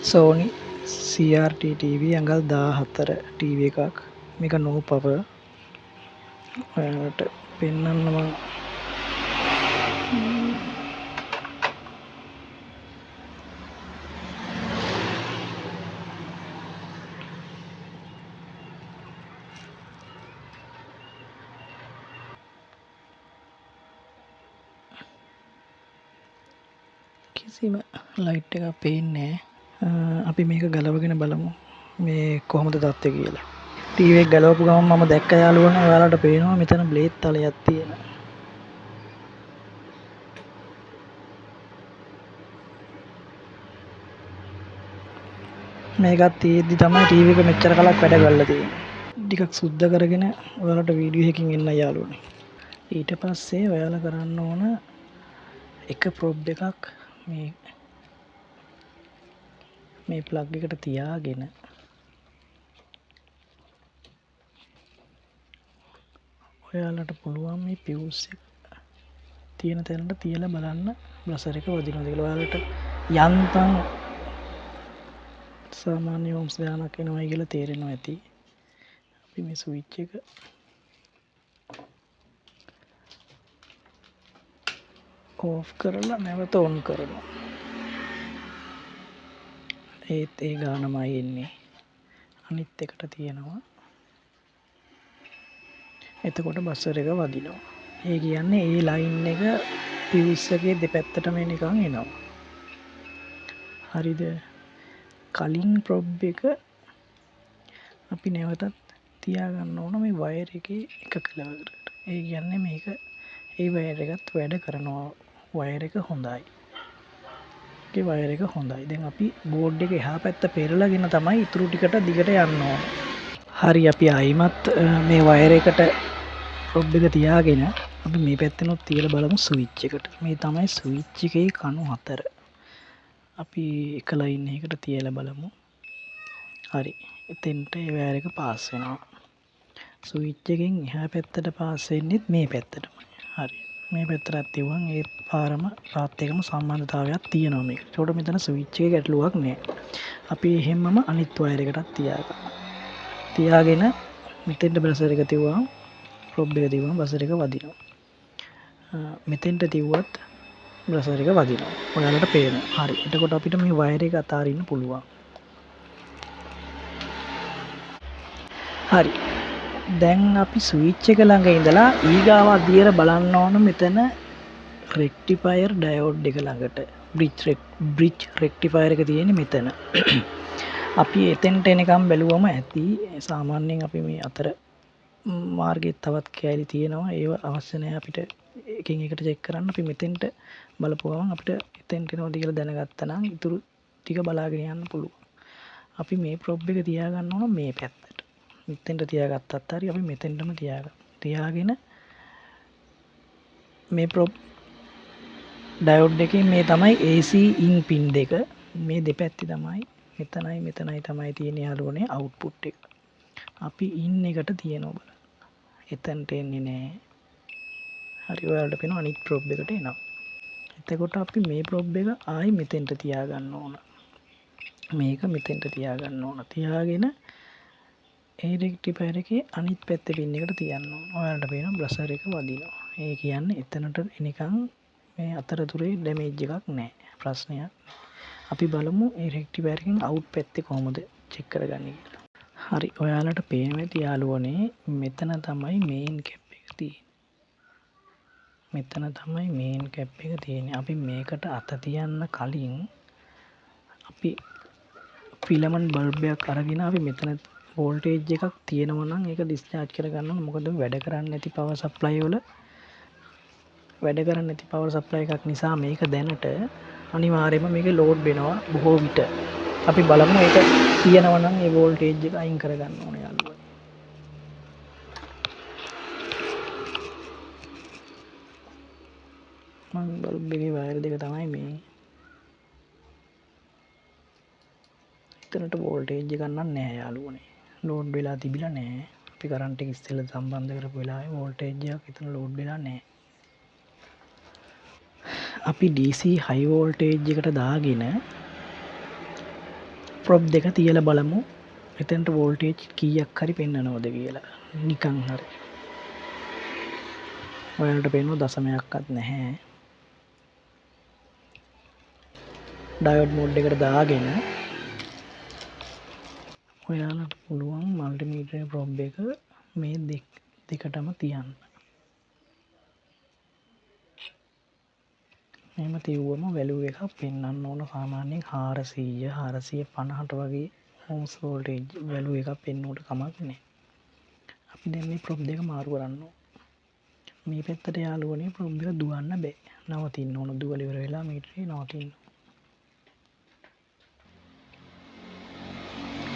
Sony CRT TV ඇඟල් 14 TV එකක්. මේක no power. ඔයාලට පෙන්වන්න මම කිසිම ලයිට් එකක් පේන්නේ නැහැ. අපි මේක ගලවගෙන බලමු මේ කොහොමද තත්ත්වය කියලා. ටීවී එක ගලවපු ගමන් මම දැක්ක යාළුවනේ ඔයාලට පේනවා මෙතන බ්ලේඩ් තලයක් තියෙන. මේකත් තියෙද්දි තමයි ටීවී එක මෙච්චර කලක් වැඩ කරලා තියෙන්නේ. ටිකක් සුද්ධ කරගෙන ඔයාලට වීඩියෝ එකකින් එන්න යාළුවනේ. ඊට පස්සේ ඔයාලා කරන්න ඕන එක ප්‍රොබ් එකක් මේ ප්ලග් එකට තියාගෙන ඔයාලට පුළුවන් මේ පියුස් එක තියෙන තැනට තියලා බලන්න බ්‍රෂර් එක වදිනවද කියලා. ඔයාලට යන්තම් සාමාන්‍ය ඕම්ස් ගානක් එනවා කියලා තේරෙනවා ඇති. අපි මේ ස්විච් එක ඕෆ් කරලා නැවත ඔන් කරනවා. ඒත් ඒ ගානමයි එන්නේ. අනිත් එකට තියෙනවා. එතකොට බස්සර් එක වදිනවා. ඒ කියන්නේ ඒ ලයින් එක පියුස් එකේ දෙපැත්තටම නිකන් එනවා. හරිද? කලින් ප්‍රොබ් එක අපි නැවතත් තියාගන්න ඕන මේ වයර් එකේ එක කෙලවරකට. ඒ කියන්නේ මේක ඒ වයර් එකත් වැඩ කරනවා. වයර් එක හොඳයි. ඒ වයර් එක හොඳයි. දැන් අපි බෝඩ් එක එහා පැත්ත පෙරලාගෙන තමයි ඉතුරු ටිකට දිගට යන්න ඕන. හරි අපි ආයිමත් මේ වයර් එකට ප්‍රොබ් එක තියාගෙන අපි මේ පැත්තෙනුත් තියලා බලමු ස්විච් එකට. මේ තමයි ස්විච් එකේ කණු 4. අපි එක ලයින් එකකට තියලා බලමු. හරි. එතෙන්ට ඒ වයර් එක පාස් වෙනවා. ස්විච් එකෙන් එහා පැත්තට පාස් වෙන්නේ මේ පැත්තටමයි. හරි. මේ පැත්තට තියුවන් ඒ පාරම පාත් එකම සම්බන්ධතාවයක් තියෙනවා මේක. ඒකට මෙතන ස්විච් එකේ ගැටලුවක් නෑ. අපි එහෙම්මම අනිත් වයර් එකටත් තියාගෙන මෙතෙන්ට බ්‍රෂර් එක තියුවා ප්‍රොබ් එක තියුවම බ්‍රෂර් එක වදිනවා. මෙතෙන්ට තියුවත් බ්‍රෂර් එක වදිනවා. ඔයාලට පේනවා. හරි. එතකොට අපිට මේ වයර් එක අතාරින්න පුළුවන්. හරි. දැන් අපි ස්විච් එක ළඟ ඉඳලා ඊගාව අදියර බලන්න ඕන මෙතන රෙක්ටිෆයර් ඩයෝඩ් එක ළඟට. බ්‍රිජ් රෙක්ටිෆයර් එක තියෙන්නේ මෙතන. අපි එතෙන්ට එනකම් බැලුවම ඇති. සාමාන්‍යයෙන් අපි මේ අතර මාර්ගයේ තවත් කෑලි තියෙනවා. ඒව අවශ්‍ය නැහැ අපිට එකින් එකට චෙක් කරන්න. අපි මෙතෙන්ට බලපු ගමන් අපිට එතෙන්ට එනවද කියලා දැනගත්තා නම් ඉතුරු ටික බලාගෙන යන්න පුළුවන්. අපි මේ ප්‍රොබ් එක තියාගන්න ඕන මේ පැත්තට. මෙතෙන්ට තියාගත්තත් හරි අපි මෙතෙන්ටම තියාගෙන මේ ප්‍රොබ් ඩයෝඩ් එකේ මේ තමයි AC in pin දෙක. මේ දෙපැත්තේ තමයි මෙතනයි තමයි තියෙන යාළුවනේ අවුට්පුට් එක. අපි ඉන් එකට තියනවා බලන්න. එතනට එන්නේ නැහැ. හරි ඔයාලට පේනවා අනිත් ප්‍රොබ් එකට එනවා. එතකොට අපි මේ ප්‍රොබ් එක ආයි මෙතෙන්ට තියාගන්න ඕන. මේක මෙතෙන්ට තියාගන්න ඕන. තියාගෙන ඒ රෙක්ටිෆයර් එකේ අනිත් පැත්තේ පින් එකට තියන්න ඕන. ඔයාලට පේනවා බ්‍රෂර් එක වදිනවා. ඒ කියන්නේ එතනට එනිකන් මේ අතරතුරේ ඩැමේජ් එකක් නැහැ. ප්‍රශ්නයක්. අපි බලමු ඒ රෙක්ටිෆයර් එකෙන් අවුට් පැත්තේ කොහොමද චෙක් කරගන්නේ කියලා. හරි ඔයාලට පේනවා ඇති යාළුවනේ මෙතන තමයි මේන් කැප් එක තියෙන්නේ. මෙතන තමයි මේන් කැප් එක තියෙන්නේ. අපි මේකට අත තියන්න කලින් අපි ෆිලමන්ට් බල්බ් එකක් අරගෙන අපි මෙතන වෝල්ටේජ් එකක් තියෙනවා නම් ඒක ඩිස්චාර්ජ් කරගන්න ඕන. මොකද වැඩ කරන්නේ නැති පවර් සප්ලයි වල වැඩ කරන්නේ නැති පවර් සප්ලයි එකක් නිසා මේක දැනට අනිවාර්යයෙන්ම මේක ලෝඩ් වෙනවා බොහෝ විට. අපි බලමු ඒක තියෙනවා නම් ඒ වෝල්ටේජ් එක අයින් කරගන්න ඕනේ යාළුවා. මම බල්බ් එකේ වයර් දෙක තමයි මේ. එතනට වෝල්ටේජ් එකක් නැහැ යාළුවනේ. ලෝඩ් වෙලා තිබිලා නැහැ. අපි කරන්ට් එක ඉස්සෙල්ලා සම්බන්ධ කරපු වෙලාවේ වෝල්ටේජ් එකක් එතන ලෝඩ් වෙලා නැහැ. අපි DC හයි වෝල්ටේජ් එකට දාගෙන ප්‍රොබ් දෙක තියලා බලමු එතනට වෝල්ටේජ් කීයක් හරි පෙන්වනවද කියලා. නිකන් හරි. ඔයාලට පේනවා දශමයක්වත් නැහැ. ඩයෝඩ් මෝඩ් එකට දාගෙන ඔයාලට පුළුවන් මල්ටිමීටරේ ප්‍රොබ් එක මේ දෙකටම තියන්න. මෙහෙම තියුවම වැලියු එකක් පෙන්වන්න ඕන සාමාන්‍යයෙන් 400 450ට වගේ ඕම්ස් වෝල්ටේජ් වැලියු එකක් පෙන්වුවට කමක් නැහැ. අපි දැන් මේ ප්‍රොබ් දෙක මාරු කරන්න ඕන. මේ පැත්තට යාළුවනේ ප්‍රොබ් එක දුවන්න බෑ. නවතින්න ඕන. දුවල ඉවර වෙලා මීටරේ නවතින්න.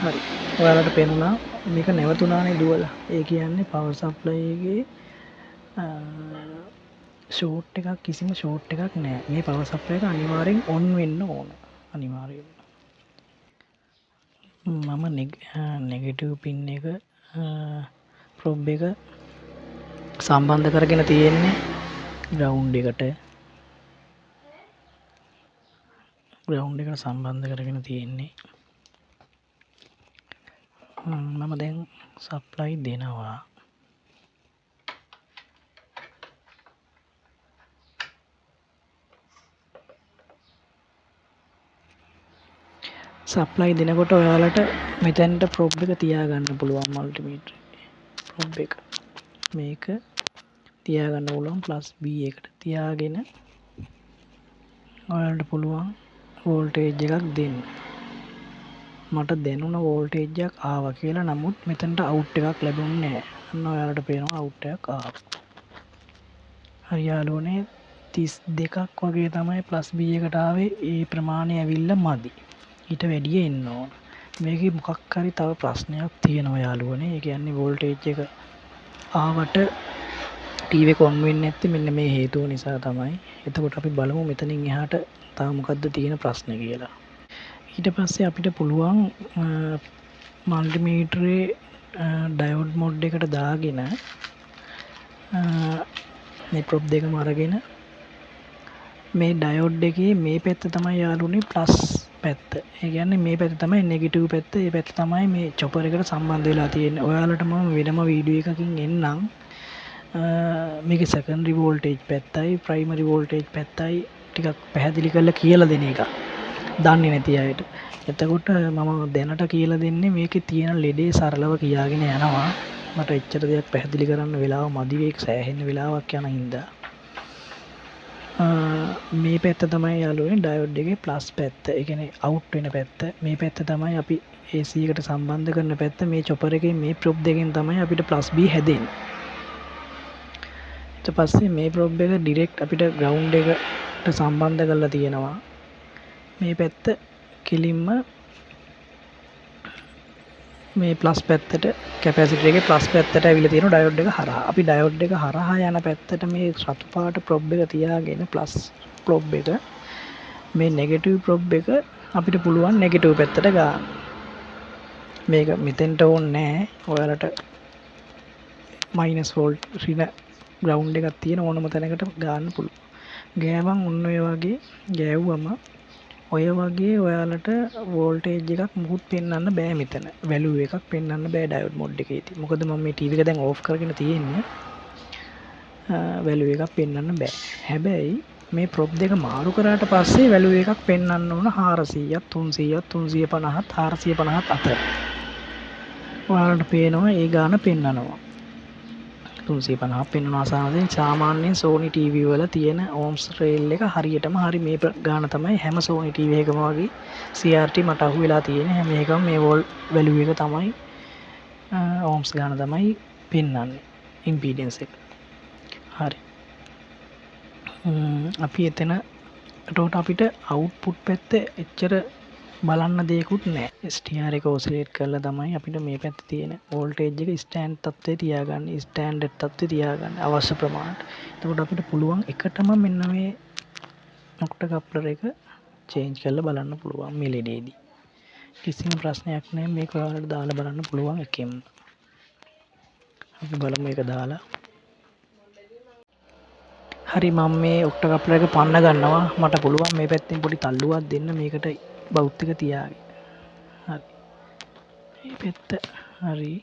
හරි. ඔයාලට පේනුණා මේක නැවතුණානේ දුවලා. ඒ කියන්නේ පවර් සප්ලයි එකේ ෂෝට් එකක් කිසිම ෂෝට් එකක් නැහැ. මේ පවර් සප්ලයි එක අනිවාර්යෙන් ඔන් වෙන්න ඕන. අනිවාර්යයෙන්. මම නෙගටිව් පින් එක ප්‍රොබ් එක සම්බන්ධ කරගෙන තියෙන්නේ ග්‍රවුන්ඩ් එකට. ග්‍රවුන්ඩ් එකට සම්බන්ධ කරගෙන තියෙන්නේ. මම දැන් සප්ලයි දෙනවා. සප්ලයි දෙනකොට ඔයාලට මෙතෙන්ට ප්‍රොබ් එක තියාගන්න පුළුවන් මල්ටිමීටරේ ප්‍රොබ් එක. මේක තියාගන්න පුළුවන් +B එකට තියාගෙන ඔයාලට පුළුවන් වෝල්ටේජ් එකක් දෙන්න. මට දැනුණ වෝල්ටේජ් එකක් ආවා කියලා. නමුත් මෙතනට අවුට් එකක් ලැබුණේ නැහැ. අන්න ඔයාලට පේනවා අවුට් එකක් ආවා. හරි යාළුවනේ 32ක් වගේ තමයි +B එකට ආවේ. ඒ ප්‍රමාණය ඇවිල්ලා මදි. ඊට වැඩිය එන්න ඕන. මේකේ මොකක් හරි තව ප්‍රශ්නයක් තියෙනවා යාළුවනේ. ඒ කියන්නේ වෝල්ටේජ් එක ආවට ටීවී එක ඔන් වෙන්නේ නැත්තේ මෙන්න මේ හේතුව නිසා තමයි. එතකොට අපි බලමු මෙතනින් එහාට තව මොකද්ද තියෙන ප්‍රශ්නේ කියලා. ඊට පස්සේ අපිට පුළුවන් මල්ටිමීටරේ ඩයෝඩ් මොඩ් එකට දාගෙන මේ ප්‍රොබ් දෙකම අරගෙන මේ ඩයෝඩ් එකේ මේ පැත්ත තමයි යාළුවනේ ප්ලස් පැත්ත. ඒ කියන්නේ මේ පැත්ත තමයි නෙගටිව් පැත්ත. ඒ පැත්ත තමයි මේ චොපර් එකට සම්බන්ධ වෙලා තියෙන්නේ. ඔයාලට මම වෙනම වීඩියෝ එකකින් එන්නම්. මේකේ සෙකන්ඩරි වෝල්ටේජ් පැත්තයි ප්‍රයිමරි වෝල්ටේජ් පැත්තයි ටිකක් පැහැදිලි කරලා කියලා දෙන එක. දන්නේ නැති අයට. එතකොට මම දැනට කියලා දෙන්නේ මේකේ තියෙන ලෙඩේ සරලව කියාගෙන යනවා. මට එච්චර දෙයක් පැහැදිලි කරන්න වෙලාව මදි වෙයි. සෑහෙන වෙලාවක් යන හින්දා. මේ පැත්ත තමයි යාළුවනේ ඩයෝඩ් එකේ ප්ලස් පැත්ත. ඒ කියන්නේ අවුට් වෙන පැත්ත. මේ පැත්ත තමයි අපි AC එකට සම්බන්ධ කරන පැත්ත. මේ චොපර් එකේ මේ ප්‍රොබ් දෙකෙන් තමයි අපිට +B හැදෙන්නේ. ඊට පස්සේ මේ ප්‍රොබ් එක ඩිරෙක්ට් අපිට ග්‍රවුන්ඩ් එකට සම්බන්ධ කරලා තියෙනවා. මේ පැත්ත කෙලින්ම මේ ප්ලස් පැත්තට කැපැසිටර් එකේ ප්ලස් පැත්තට ඇවිල්ලා තියෙන ඩයෝඩ් එක හරහා. අපි ඩයෝඩ් එක හරහා යන පැත්තට මේ රතු පාට ප්‍රොබ් එක තියාගෙන ප්ලස් ප්‍රොබ් එක මේ නෙගටිව් ප්‍රොබ් එක අපිට පුළුවන් නෙගටිව් පැත්තට ගන්න. මේක මෙතෙන්ට ඕනේ නැහැ. ඔයාලට මයිනස් වෝල්ට් රින ග්‍රවුන්ඩ් එකක් තියෙන ඕනම තැනකට ගන්න පුළුවන්. ගෑවන් ඔන්න ඔය වගේ ගෑවුවම ඔය වගේ ඔයාලට වෝල්ටේජ් එකක් මුකුත් පෙන්වන්න බෑ මෙතන. වැලියු එකක් පෙන්වන්න බෑ ඩයෝඩ් මොඩ් එකේදී. මොකද මම මේ ටීවී එක දැන් ඕෆ් කරගෙන තියෙන්නේ. වැලියු එකක් පෙන්වන්න බෑ. හැබැයි මේ ප්‍රොබ් දෙක මාරු කරාට පස්සේ වැලියු එකක් පෙන්වන්න ඕන 400ක් 300ක් 350ක් 450ක් අතර. ඔයාලට පේනවා ඒ ගාන පෙන්වනවා. 350ක් පෙන්වනවා සාමාන්‍යයෙන් Sony TV වල තියෙන ohms rail එක හරියටම හරි මේ ගාන තමයි හැම Sony TV එකම වගේ CRT මට අහු වෙලා තියෙන හැම එකම මේ වැලියු එක තමයි ohms ගාන තමයි පෙන්වන්නේ impedance එක. හරි. අපි එතන එතකොට අපිට output පැත්ත එච්චර බලන්න දෙයක්වත් නැහැ. STR එක ඔසිලේට් කරලා තමයි අපිට මේ පැත්තේ තියෙන වෝල්ටේජ් එක ස්ටෑන්ඩ් තත්ත්වයේ තියාගන්න, ස්ටෑන්ඩඩ් තත්ත්වයේ තියාගන්න අවශ්‍ය ප්‍රමාණයට. එතකොට අපිට පුළුවන් එකටම මෙන්න මේ ඔක්ටා කප්ලර් එක චේන්ජ් කරලා බලන්න පුළුවන් මේ ලෙඩේදී. කිසිම ප්‍රශ්නයක් නැහැ. මේක ඔයාලට දාලා බලන්න පුළුවන් එකෙන්. අපි බලමු ඒක දාලා. හරි මම මේ ඔක්ටා කප්ලර් එක පන්න ගන්නවා. මට පුළුවන් මේ පැත්තෙන් පොඩි තල්ලුවක් දෙන්න මේකට බවුත් එක තියාගෙන. හරි මේ පැත්ත හරි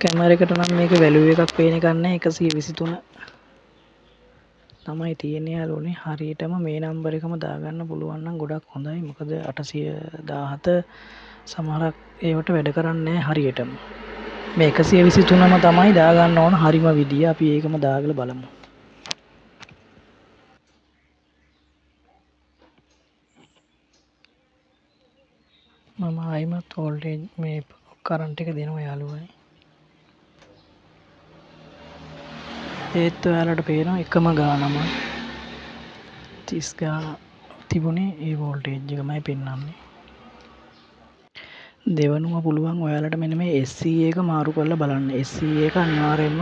කැමරෙකට නම් මේක වැලියු එකක් පේන එකක් නැහැ 123 තමයි තියෙන්නේ යාළුවනේ. හරියටම මේ නම්බර් එකම දාගන්න පුළුවන් නම් ගොඩක් හොඳයි. මොකද 817 සමහරක් ඒවට වැඩ කරන්නේ නැහැ හරියටම. මේ 123ම තමයි දාගන්න ඕන හරිම විදිය. අපි ඒකම දාගලා බලමු. මම ආයිමත් වෝල්ටේජ් මේ කරන්ට් එක දෙනවා යාළුවනේ. ඒත් ඔයාලට පේනවා එකම ගානම 30 ගාන තිබුණේ ඒ වෝල්ටේජ් එකමයි පෙන්වන්නේ. දෙවනුව පුළුවන් ඔයාලට මෙන්න මේ SC එක මාරු කරලා බලන්න. SC එක අනිවාර්යයෙන්ම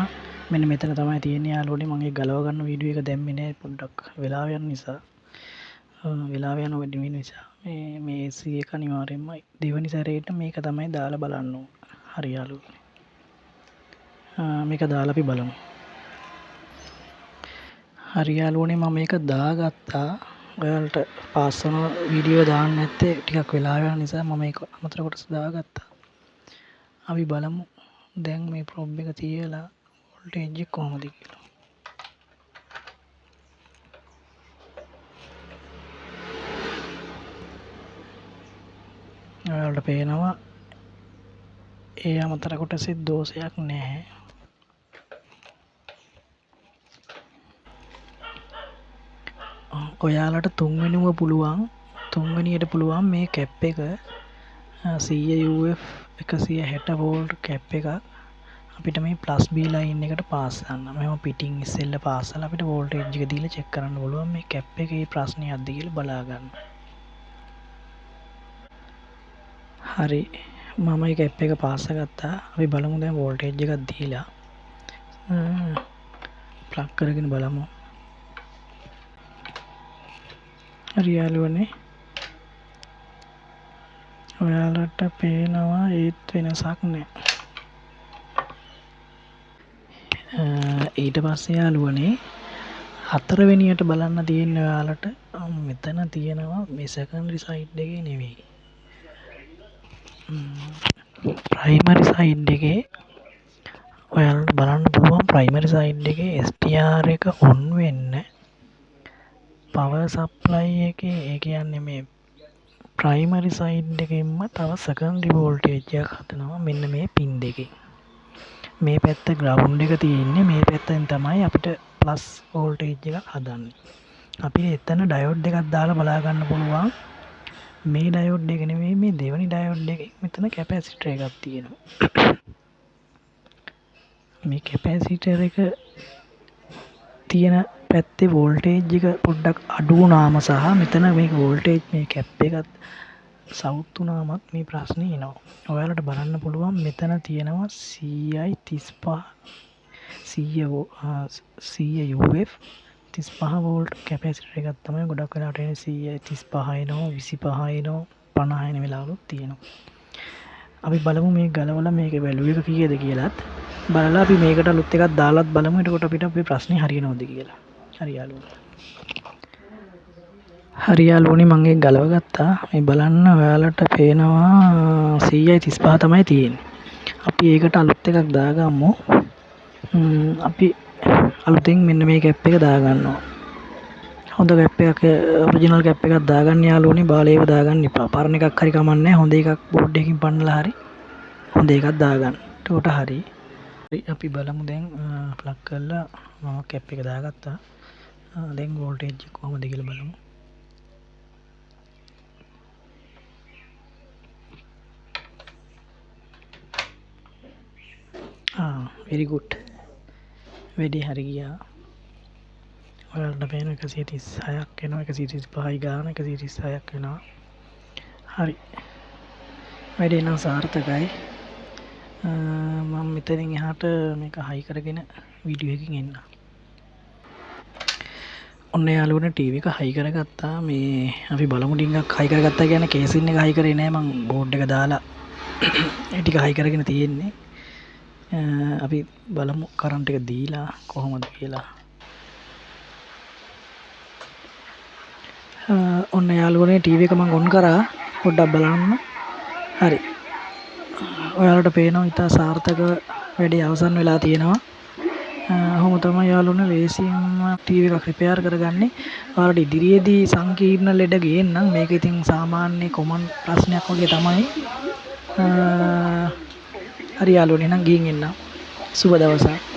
මෙන්න මෙතන තමයි තියෙන්නේ යාළුවනේ. මම ඒක ගලව ගන්න වීඩියෝ එක දැම්මේ නෑ පොඩ්ඩක් වෙලාව යන නිසා. වෙලාව යන වැඩි වෙන නිසා මේ SC එක අනිවාර්යයෙන්ම දෙවනි සැරේට මේක තමයි දාලා බලන්න ඕන. හරි යාළුවනේ. මේක දාලා අපි බලමු. හරි යාළුවනේ මම මේක දාගත්තා. ඔයාලට පාස් වෙන වීඩියෝ දාන්න නැත්තේ ටිකක් වෙලා යන නිසා මම මේක අමතර කොටස දාගත්තා. අපි බලමු දැන් මේ ප්‍රොබ් එක තියලා වෝල්ටේජ් එක කොහොමද කියලා. ඔයාලට පේනවා ඒ අමතර කොටසෙත් දෝෂයක් නැහැ. ඔයාලට තුන්වෙනිව පුළුවන් තුන්වෙනියට පුළුවන් මේ කැප් එක 100 UF 160 වෝල්ට් කැප් එක අපිට මේ ප්ලස් B ලයින් එකට පාස් කරන්න. මෙහෙම පිටින් ඉස්සෙල්ලා පාස් කරලා අපිට වෝල්ටේජ් එක දීලා චෙක් කරන්න පුළුවන් මේ කැප් එකේ ප්‍රශ්නයක්ද කියලා බලා ගන්න. හරි මම මේ කැප් එක පාස් කරගත්තා. අපි බලමු දැන් වෝල්ටේජ් එකක් දීලා ප්ලග් කරගෙන බලමු. හරි යාළුවනේ ඔයාලට පේනවා ඒත් වෙනසක් නැහැ. ඊට පස්සේ යාළුවනේ හතරවෙනියට බලන්න තියෙන්නේ ඔයාලට මෙතන තියෙනවා මේ සෙකන්ඩරි සයිඩ් එකේ නෙවෙයි ප්‍රයිමරි සයිඩ් එකේ ඔයාලට බලන්න පුළුවන් ප්‍රයිමරි සයිඩ් එකේ STR එක ඔන් වෙන්න පවර් සප්ලයි එකේ ඒ කියන්නේ මේ ප්‍රයිමරි සයිඩ් එකෙන්ම තව සෙකන්ඩරි වෝල්ටේජ් එකක් හදනවා මෙන්න මේ පින් දෙකේ. මේ පැත්ත ග්‍රවුන්ඩ් එක තියෙන්නේ මේ පැත්තෙන් තමයි අපිට ප්ලස් වෝල්ටේජ් එකක් හදන්නේ. අපිට එතන ඩයෝඩ් එකක් දාලා බලා ගන්න පුළුවන්. මේ ඩයෝඩ් එක නෙවෙයි මේ දෙවෙනි ඩයෝඩ් එකේ මෙතන කැපැසිටර් එකක් තියෙනවා. මේ කැපැසිටර් එක තියෙන පැත්තේ වෝල්ටේජ් එක පොඩ්ඩක් අඩු වුණාම සහ මෙතන මේ වෝල්ටේජ් මේ කැප් එකත් සවුත් වුණාමත් මේ ප්‍රශ්නේ එනවා. ඔයාලට බලන්න පුළුවන් මෙතන තියෙනවා 100 UF 35 වෝල්ට් කැපැසිටර් එකක් තමයි ගොඩක් වෙලාවට එන්නේ 135 එනවා 25 එනවා 50 එන වෙලාවලුත් තියෙනවා. අපි බලමු මේ ගලවලා මේකේ වැලියු එක කීයද කියලාත් බලලා අපි මේකට අලුත් එකක් දාලාත් බලමු. එතකොට අපිට අපේ ප්‍රශ්නේ හරියනවද කියලා. හරි යාළුවනේ. හරි යාළුවනේ මම ඒක ගලව ගත්තා. මේ බලන්න ඔයාලට පේනවා 135 තමයි තියෙන්නේ. අපි ඒකට අලුත් එකක් දාගමු. අපි අලුතෙන් මෙන්න මේ කැප් එක දාගන්නවා. හොඳ කැප් එකක් ඔරිජිනල් කැප් එකක් දාගන්න යාළුවනේ. බාලේව දාගන්න එපා. පරණ එකක් හරි කමන්නේ. හොඳ එකක් බෝඩ් එකකින් පන්නලා හරි හොඳ එකක් දාගන්න. එතකොට හරි. අපි බලමු දැන් ප්ලග් කරලා මම කැප් එක දාගත්තා. දැන් වෝල්ටේජ් එක කොහොමද කියලා බලමු. very good. වැඩි හරි ගියා. ඔයාලට පේන 136ක් එනවා, 135යි ගාන 136ක් වෙනවා. හරි. වැඩේ නම් සාර්ථකයි. මම මෙතනින් එහාට මේක හයි කරගෙන වීඩියෝ එකකින් එන්න. ඔන්න යාළුවනේ ටීවී එක හයි කරගත්තා. මේ අපි බලමු ටිකක් හයි කරගත්තා කියන්නේ කේසින් එක හයි කරේ නෑ, මම බෝඩ් එක දාලා ඒ ටික හයි කරගෙන තියෙන්නේ. අපි බලමු කරන්ට් එක දීලා කොහොමද කියලා. ඔන්න යාළුවනේ ටීවී එක මම ඔන් කරා. පොඩ්ඩක් බලන්න. හරි. ඔයාලට පේනවා ඉතා සාර්ථක වැඩේ අවසන් වෙලා තියෙනවා. ඔහොම තමයි යාළුවනේ ලේසියෙන්ම ටීවී එකක් රිපෙයාර් කරගන්නේ. ඔයාලට ඉදිරියේදී සංකීර්ණ ලෙඩ ගේන්නම්. මේක ඉතින් සාමාන්‍ය කොමන් ප්‍රශ්නයක් වගේ තමයි. හරි යාළුවනේ, නම් ගිහින් එන්න. සුබ දවසක්.